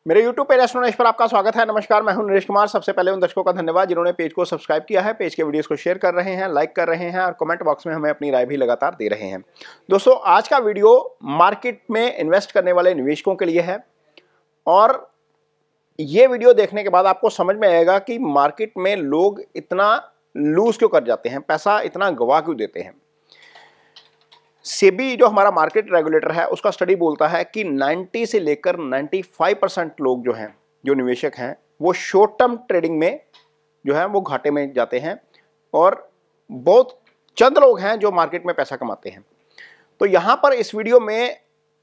मेरे YouTube page एस्ट्रोनॉइज पर आपका स्वागत है। नमस्कार, मैं हूं नरेश कुमार। सबसे पहले उन दर्शकों का धन्यवाद जिन्होंने पेज को सब्सक्राइब किया है, पेज के वीडियोस को शेयर कर रहे हैं, लाइक कर रहे हैं और कमेंट बॉक्स में हमें अपनी राय भी लगातार दे रहे हैं। दोस्तों, आज का वीडियो मार्केट में इन्वेस्ट करने वाले निवेशकों के लिए है और ये वीडियो देखने के बाद आपको समझ में आएगा कि मार्केट में लोग इतना लूज क्यों कर जाते हैं, पैसा इतना गवा क्यों देते हैं। सेबी जो हमारा मार्केट रेगुलेटर है उसका स्टडी बोलता है कि 90 से लेकर 95% लोग जो हैं, जो निवेशक हैं, वो शॉर्ट टर्म ट्रेडिंग में जो है वो घाटे में जाते हैं और बहुत चंद लोग हैं जो मार्केट में पैसा कमाते हैं। तो यहां पर इस वीडियो में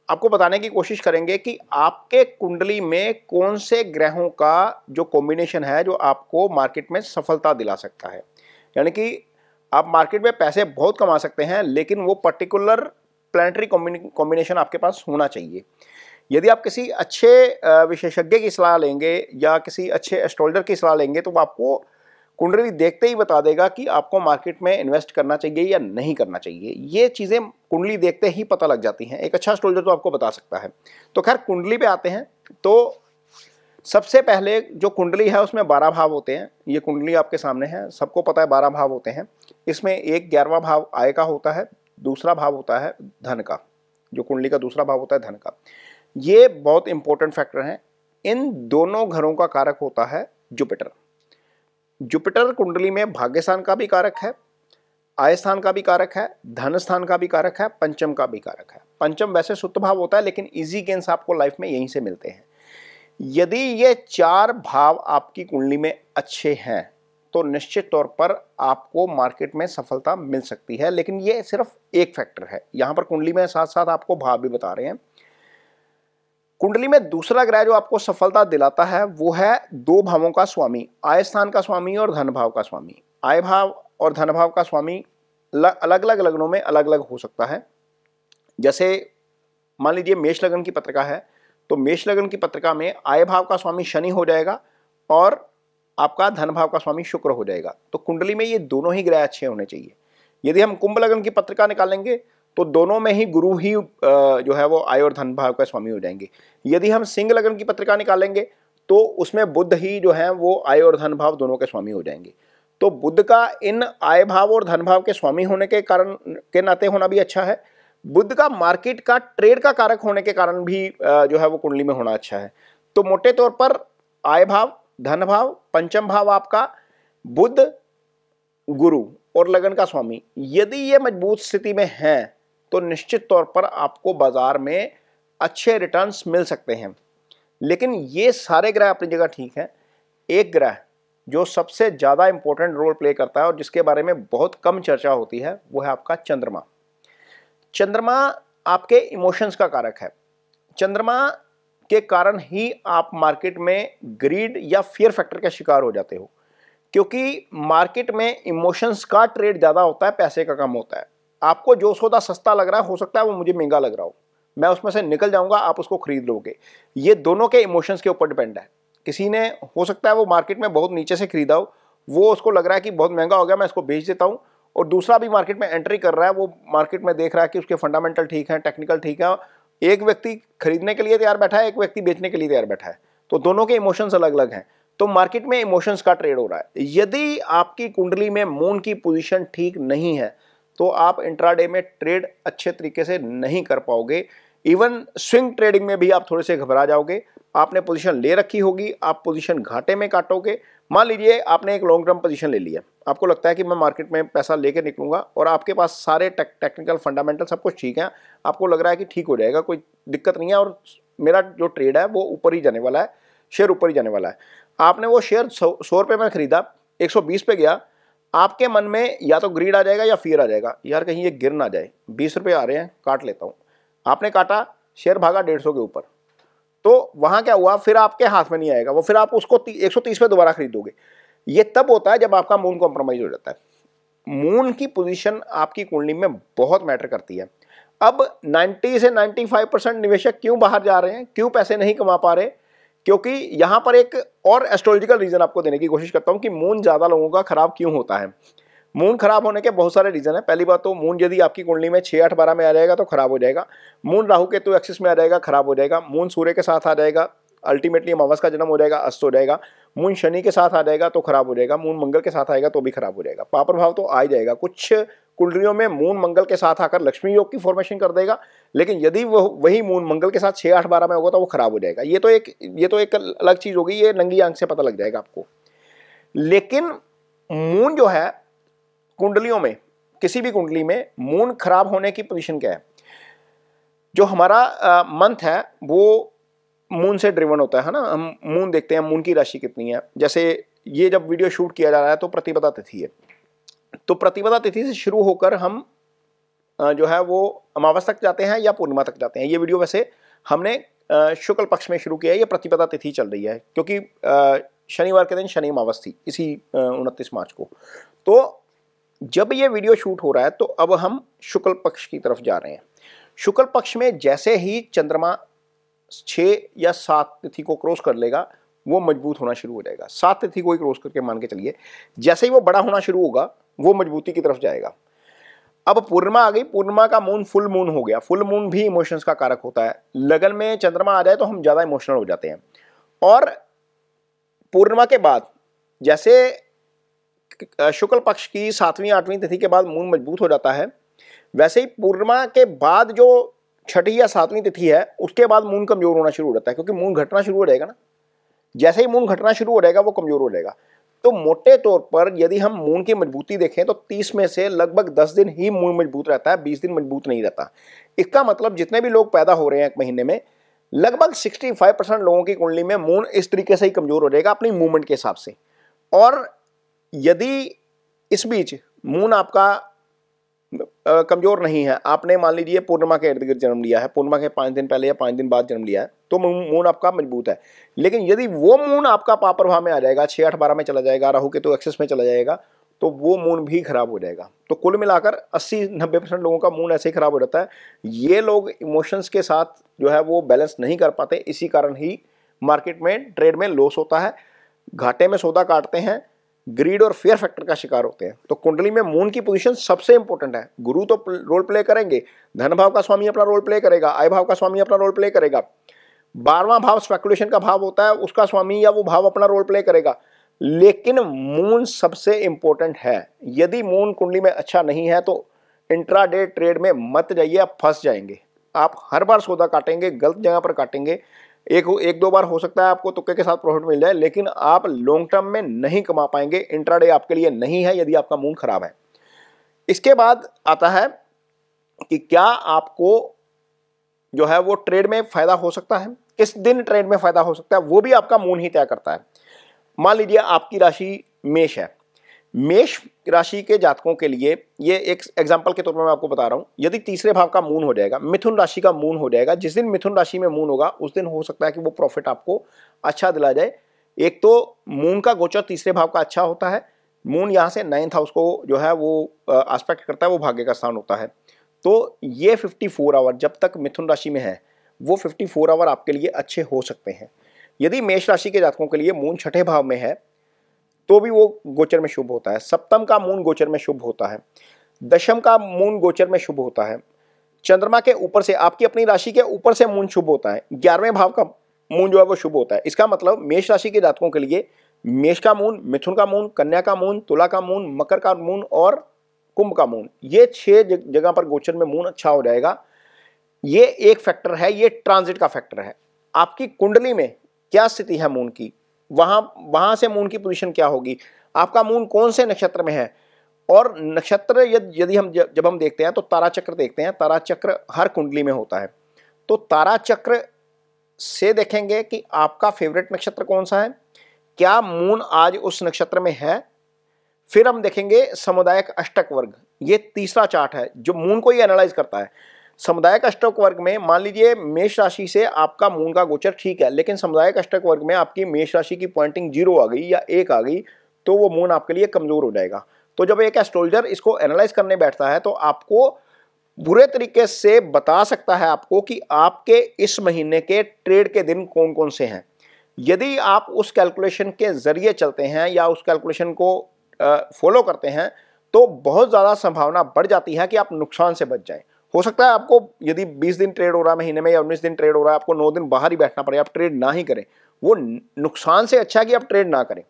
आपको बताने की कोशिश करेंगे कि आपके कुंडली में कौन से ग्रहों का जो कॉम्बिनेशन है जो आपको मार्केट में सफलता दिला सकता है। यानी कि आप मार्केट में पैसे बहुत कमा सकते हैं, लेकिन वो पर्टिकुलर प्लैनेटरी कॉम्बिनेशन आपके पास होना चाहिए। यदि आप किसी अच्छे विशेषज्ञ की सलाह लेंगे या किसी अच्छे एस्ट्रोलॉजर की सलाह लेंगे तो वो आपको कुंडली देखते ही बता देगा कि आपको मार्केट में इन्वेस्ट करना चाहिए या नहीं करना चाहिए। ये चीज़ें कुंडली देखते ही पता लग जाती हैं। एक अच्छा एस्ट्रोलॉजर तो आपको बता सकता है। तो खैर, कुंडली पे आते हैं। तो सबसे पहले जो कुंडली है उसमें 12 भाव होते हैं। ये कुंडली आपके सामने है, सबको पता है 12 भाव होते हैं। इसमें एक 11वां भाव आय का होता है, दूसरा भाव होता है धन का। जो कुंडली का दूसरा भाव होता है धन का। ये बहुत इंपॉर्टेंट फैक्टर हैं। इन दोनों घरों का कारक होता है जुपिटर। जुपिटर कुंडली में भाग्य स्थान का भी कारक है, आय स्थान का भी कारक है, धन स्थान का भी कारक है, पंचम का भी कारक है। पंचम वैसे सुप्त भाव होता है, लेकिन इजी गेन्स आपको लाइफ में यहीं से मिलते हैं। यदि ये 4 भाव आपकी कुंडली में अच्छे हैं तो निश्चित तौर पर आपको मार्केट में सफलता मिल सकती है। लेकिन ये सिर्फ एक फैक्टर है। यहां पर कुंडली में साथ साथ आपको भाव भी बता रहे हैं। कुंडली में दूसरा ग्रह जो आपको सफलता दिलाता है वो है 2 भावों का स्वामी, आय स्थान का स्वामी और धन भाव का स्वामी। आय भाव और धन भाव का स्वामी अलग अलग लग्नों में अलग अलग हो सकता है। जैसे मान लीजिए मेष लग्न की पत्रिका है, तो मेष लग्न की पत्रिका में आय भाव का स्वामी शनि हो जाएगा और आपका धन भाव का स्वामी शुक्र हो जाएगा। तो कुंडली में ये दोनों ही ग्रह अच्छे होने चाहिए। यदि हम कुंभ लग्न की पत्रिका निकालेंगे तो दोनों में ही गुरु ही जो है वो आय और धन भाव का स्वामी हो जाएंगे। यदि हम सिंह लग्न की पत्रिका निकालेंगे तो उसमें बुध ही जो है वो आय और धन भाव दोनों के स्वामी हो जाएंगे। तो बुध का इन आय भाव और धन भाव के स्वामी होने के कारण के नाते होना भी अच्छा है। बुध का मार्केट का ट्रेड का कारक होने के कारण भी जो है वो कुंडली में होना अच्छा है। तो मोटे तौर पर आय भाव, धन भाव, पंचम भाव आपका बुध, गुरु और लगन का स्वामी यदि ये मजबूत स्थिति में हैं तो निश्चित तौर पर आपको बाजार में अच्छे रिटर्न्स मिल सकते हैं। लेकिन ये सारे ग्रह अपनी जगह ठीक हैं। एक ग्रह जो सबसे ज्यादा इंपॉर्टेंट रोल प्ले करता है और जिसके बारे में बहुत कम चर्चा होती है वो है आपका चंद्रमा। चंद्रमा आपके इमोशंस का कारक है। चंद्रमा के कारण ही आप मार्केट में ग्रीड या फियर फैक्टर के शिकार हो जाते हो, क्योंकि मार्केट में इमोशंस का ट्रेड ज़्यादा होता है, पैसे का कम होता है। आपको जो सौदा सस्ता लग रहा है, हो सकता है वो मुझे महंगा लग रहा हो, मैं उसमें से निकल जाऊंगा, आप उसको खरीद लोगे। ये दोनों के इमोशंस के ऊपर डिपेंड है। किसी ने हो सकता है वो मार्केट में बहुत नीचे से खरीदा हो, वो उसको लग रहा है कि बहुत महंगा हो गया, मैं इसको बेच देता हूँ। और दूसरा भी मार्केट में एंट्री कर रहा है, वो मार्केट में देख रहा है कि उसके फंडामेंटल ठीक है, टेक्निकल ठीक है। एक व्यक्ति खरीदने के लिए तैयार बैठा है, एक व्यक्ति बेचने के लिए तैयार बैठा है। तो दोनों के इमोशंस अलग अलग हैं। तो मार्केट में इमोशंस का ट्रेड हो रहा है। यदि आपकी कुंडली में मून की पोजीशन ठीक नहीं है तो आप इंट्राडे में ट्रेड अच्छे तरीके से नहीं कर पाओगे। इवन स्विंग ट्रेडिंग में भी आप थोड़े से घबरा जाओगे। आपने पोजीशन ले रखी होगी, आप पोजीशन घाटे में काटोगे। मान लीजिए आपने एक लॉन्ग टर्म पोजीशन ले लिया, आपको लगता है कि मैं मार्केट में पैसा लेके निकलूंगा और आपके पास सारे टेक्निकल फंडामेंटल सब कुछ ठीक है, आपको लग रहा है कि ठीक हो जाएगा, कोई दिक्कत नहीं है और मेरा जो ट्रेड है वो ऊपर ही जाने वाला है, शेयर ऊपर ही जाने वाला है। आपने वो शेयर 100 रुपये में खरीदा, 120 पे गया। आपके मन में या तो ग्रीड आ जाएगा या फियर आ जाएगा, यार कहीं ये गिर ना जाए, 20 रुपये आ रहे हैं, काट लेता हूँ। आपने काटा, शेयर भागा 150 के ऊपर। तो वहां क्या हुआ, फिर आपके हाथ में नहीं आएगा वो, फिर आप उसको 130 पे दोबारा खरीदोगे। ये तब होता है जब आपका मून कॉम्प्रोमाइज हो जाता है। मून की पोजीशन आपकी कुंडली में बहुत मैटर करती है। अब 90 से 95% निवेशक क्यों बाहर जा रहे हैं, क्यों पैसे नहीं कमा पा रहे? क्योंकि यहां पर एक और एस्ट्रोलॉजिकल रीजन आपको देने की कोशिश करता हूं कि मून ज्यादा लोगों का खराब क्यों होता है। मून खराब होने के बहुत सारे रीजन है। पहली बात तो मून यदि आपकी कुंडली में 6, 8, 12 में आ जाएगा तो खराब हो जाएगा। मून राहु केतु एक्सिस में आ जाएगा, खराब हो जाएगा। मून सूर्य के साथ आ जाएगा, अल्टीमेटली अमावस का जन्म हो जाएगा, अस्त हो जाएगा। मून शनि के साथ आ जाएगा तो खराब हो जाएगा, मून मंगल के साथ आएगा तो भी खराब हो जाएगा। पाप प्रभाव तो आ ही जाएगा। कुछ कुंडलियों में मून मंगल के साथ आकर लक्ष्मी योग की फॉर्मेशन कर देगा, लेकिन यदि वही मून मंगल के साथ 6, 8, 12 में होगा तो वो खराब हो जाएगा। ये तो एक अलग चीज होगी, ये नंगी आंख से पता लग जाएगा आपको। लेकिन मून जो है कुंडलियों में, किसी भी कुंडली में मून खराब होने की पोजीशन क्या है? जो हमारा मंथ है वो मून से ड्रिवन होता है ना। हम मून देखते हैं, मून की राशि कितनी है। जैसे ये जब वीडियो शूट किया जा रहा है तो प्रतिपदा तिथि है, तो प्रतिपदा तिथि से शुरू होकर हम जो है वो अमावस तक जाते हैं या पूर्णिमा तक जाते हैं। ये वीडियो वैसे हमने शुक्ल पक्ष में शुरू किया है, ये प्रतिपदा तिथि चल रही है क्योंकि शनिवार के दिन शनि अमावस थी, इसी 29 मार्च को। तो जब ये वीडियो शूट हो रहा है तो अब हम शुक्ल पक्ष की तरफ जा रहे हैं। शुक्ल पक्ष में जैसे ही चंद्रमा 6 या 7 तिथि को क्रॉस कर लेगा वो मजबूत होना शुरू हो जाएगा। 7 तिथि को ही क्रॉस करके मान के चलिए, जैसे ही वो बड़ा होना शुरू होगा वो मजबूती की तरफ जाएगा। अब पूर्णिमा आ गई, पूर्णिमा का मून फुल मून हो गया। फुल मून भी इमोशंस का कारक होता है। लगन में चंद्रमा आ जाए तो हम ज्यादा इमोशनल हो जाते हैं। और पूर्णिमा के बाद जैसे शुक्ल पक्ष की 7वीं 8वीं तिथि के बाद मून मजबूत हो जाता है, वैसे ही पूर्णिमा के बाद जो 6ठी या 7वीं तिथि है उसके बाद मून कमजोर होना शुरू हो जाता है, क्योंकि मून घटना शुरू हो जाएगा ना। जैसे ही मून घटना शुरू हो जाएगा वो कमजोर हो जाएगा। तो मोटे तौर पर यदि हम मून की मजबूती देखें तो 30 में से लगभग 10 दिन ही मून मजबूत रहता है, 20 दिन मजबूत नहीं रहता। इसका मतलब जितने भी लोग पैदा हो रहे हैं एक महीने में, लगभग 65% लोगों की कुंडली में मून इस तरीके से ही कमजोर हो जाएगा अपनी मूवमेंट के हिसाब से। और यदि इस बीच मून आपका कमजोर नहीं है, आपने मान लीजिए पूर्णिमा के इर्द गिर्द जन्म लिया है, पूर्णिमा के 5 दिन पहले या 5 दिन बाद जन्म लिया है, तो मून आपका मजबूत है। लेकिन यदि वो मून आपका पाप प्रभाव में आ जाएगा, 6, 8, 12 में चला जाएगा, राहु केतु एक्सेस में चला जाएगा, तो वो मून भी खराब हो जाएगा। तो कुल मिलाकर 80-90% लोगों का मून ऐसे ही खराब हो जाता है। ये लोग इमोशंस के साथ जो है वो बैलेंस नहीं कर पाते, इसी कारण ही मार्केट में ट्रेड में लॉस होता है, घाटे में सौदा काटते हैं, ग्रीड और फेयर फैक्टर का शिकार होते हैं। तो कुंडली में मून की पोजीशन सबसे इंपॉर्टेंट है। गुरु तो रोल प्ले करेंगे, धन भाव का स्वामी अपना रोल प्ले करेगा, आय भाव का स्वामी अपना रोल प्ले करेगा, 12वां भाव स्पेकुलेशन का भाव होता है, उसका स्वामी या वो भाव अपना रोल प्ले करेगा। लेकिन मून सबसे इंपॉर्टेंट है। यदि मून कुंडली में अच्छा नहीं है तो इंट्राडे ट्रेड में मत जाइए, आप फंस जाएंगे। आप हर बार सौदा काटेंगे, गलत जगह पर काटेंगे। एक दो बार हो सकता है आपको तुक्के के साथ प्रॉफिट मिल जाए, लेकिन आप लॉन्ग टर्म में नहीं कमा पाएंगे। इंट्राडे आपके लिए नहीं है यदि आपका मून खराब है। इसके बाद आता है कि क्या आपको जो है वो ट्रेड में फायदा हो सकता है, किस दिन ट्रेड में फायदा हो सकता है, वो भी आपका मून ही तय करता है। मान लीजिए आपकी राशि मेष है, मेष राशि के जातकों के लिए ये एक एग्जांपल के तौर पर मैं आपको बता रहा हूं। यदि तीसरे भाव का मून हो जाएगा, मिथुन राशि का मून हो जाएगा, जिस दिन मिथुन राशि में मून होगा उस दिन हो सकता है कि वो प्रॉफिट आपको अच्छा दिला जाए। एक तो मून का गोचर तीसरे भाव का अच्छा होता है, मून यहाँ से 9th हाउस को जो है वो एस्पेक्ट करता है, वो भाग्य का स्थान होता है। तो ये 54 आवर जब तक मिथुन राशि में है, वो 54 आवर आपके लिए अच्छे हो सकते हैं। यदि मेष राशि के जातकों के लिए मून 6ठे भाव में है तो भी वो गोचर में शुभ होता है। सप्तम का मून गोचर में शुभ होता है, दशम का मून गोचर में शुभ होता है, चंद्रमा के ऊपर से आपकी अपनी राशि के ऊपर से मून शुभ होता है, 11वें भाव का मून जो है वो शुभ होता है। इसका मतलब मेष राशि के जातकों के लिए मेष का मून, मिथुन का मून, कन्या का मून, तुला का मून, मकर का मून और कुंभ का मून, ये 6 जगह पर गोचर में मून अच्छा हो जाएगा। ये एक फैक्टर है, ये ट्रांजिट का फैक्टर है। आपकी कुंडली में क्या स्थिति है मून की, वहां से मून की पोजीशन क्या होगी, आपका मून कौन से नक्षत्र में है। और नक्षत्र यदि हम जब हम देखते हैं तो तारा चक्र देखते हैं, तारा चक्र हर कुंडली में होता है। तो तारा चक्र से देखेंगे कि आपका फेवरेट नक्षत्र कौन सा है, क्या मून आज उस नक्षत्र में है। फिर हम देखेंगे समुदायिक अष्टक वर्ग, ये तीसरा चार्ट है जो मून को ही एनालाइज करता है। समुदायिक अष्टक वर्ग में मान लीजिए मेष राशि से आपका मून का गोचर ठीक है, लेकिन समुदायिक अष्टक वर्ग में आपकी मेष राशि की पॉइंटिंग 0 आ गई या 1 आ गई तो वो मून आपके लिए कमजोर हो जाएगा। तो जब एक एस्ट्रोलॉजर इसको एनालाइज करने बैठता है तो आपको बुरे तरीके से बता सकता है आपको कि आपके इस महीने के ट्रेड के दिन कौन कौन से हैं। यदि आप उस कैलकुलेशन के जरिए चलते हैं या उस कैलकुलेशन को फॉलो करते हैं तो बहुत ज़्यादा संभावना बढ़ जाती है कि आप नुकसान से बच जाएं। हो सकता है आपको यदि 20 दिन ट्रेड हो रहा है महीने में या 19 दिन ट्रेड हो रहा है, आपको 9 दिन बाहर ही बैठना पड़े, आप ट्रेड ना ही करें। वो नुकसान से अच्छा है कि आप ट्रेड ना करें।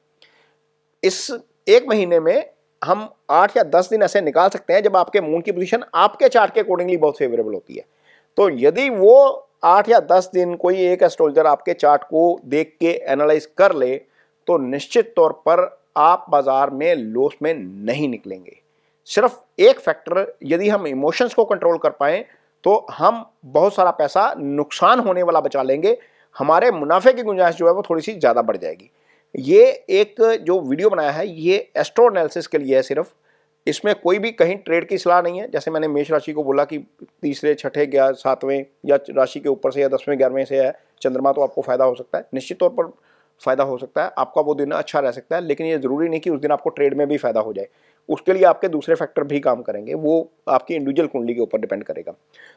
इस एक महीने में हम 8 या 10 दिन ऐसे निकाल सकते हैं जब आपके मून की पोजीशन आपके चार्ट के अकॉर्डिंगली बहुत फेवरेबल होती है। तो यदि वो 8 या 10 दिन कोई एक एस्ट्रोलॉजर आपके चार्ट को देख के एनालाइज कर ले, तो निश्चित तौर पर आप बाजार में लॉस में नहीं निकलेंगे। सिर्फ एक फैक्टर, यदि हम इमोशंस को कंट्रोल कर पाए तो हम बहुत सारा पैसा नुकसान होने वाला बचा लेंगे, हमारे मुनाफे की गुंजाइश जो है वो थोड़ी सी ज़्यादा बढ़ जाएगी। ये एक जो वीडियो बनाया है ये एस्ट्रो एनालिसिस के लिए है सिर्फ, इसमें कोई भी कहीं ट्रेड की सलाह नहीं है। जैसे मैंने मेष राशि को बोला कि तीसरे, छठे, 7वें या राशि के ऊपर से या 10वें 11वें से है चंद्रमा, तो आपको फायदा हो सकता है, निश्चित तौर पर फायदा हो सकता है, आपका वो दिन अच्छा रह सकता है। लेकिन ये जरूरी नहीं कि उस दिन आपको ट्रेड में भी फायदा हो जाए, उसके लिए आपके दूसरे फैक्टर भी काम करेंगे, वो आपकी इंडिविजुअल कुंडली के ऊपर डिपेंड करेगा।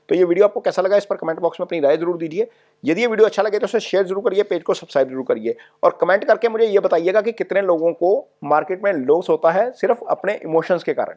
तो ये वीडियो आपको कैसा लगा इस पर कमेंट बॉक्स में अपनी राय जरूर दीजिए। यदि ये वीडियो अच्छा लगे तो उसे शेयर जरूर करिए, पेज को सब्सक्राइब जरूर करिए और कमेंट करके मुझे ये बताइएगा कि कितने लोगों को मार्केट में लॉस होता है सिर्फ अपने इमोशंस के कारण।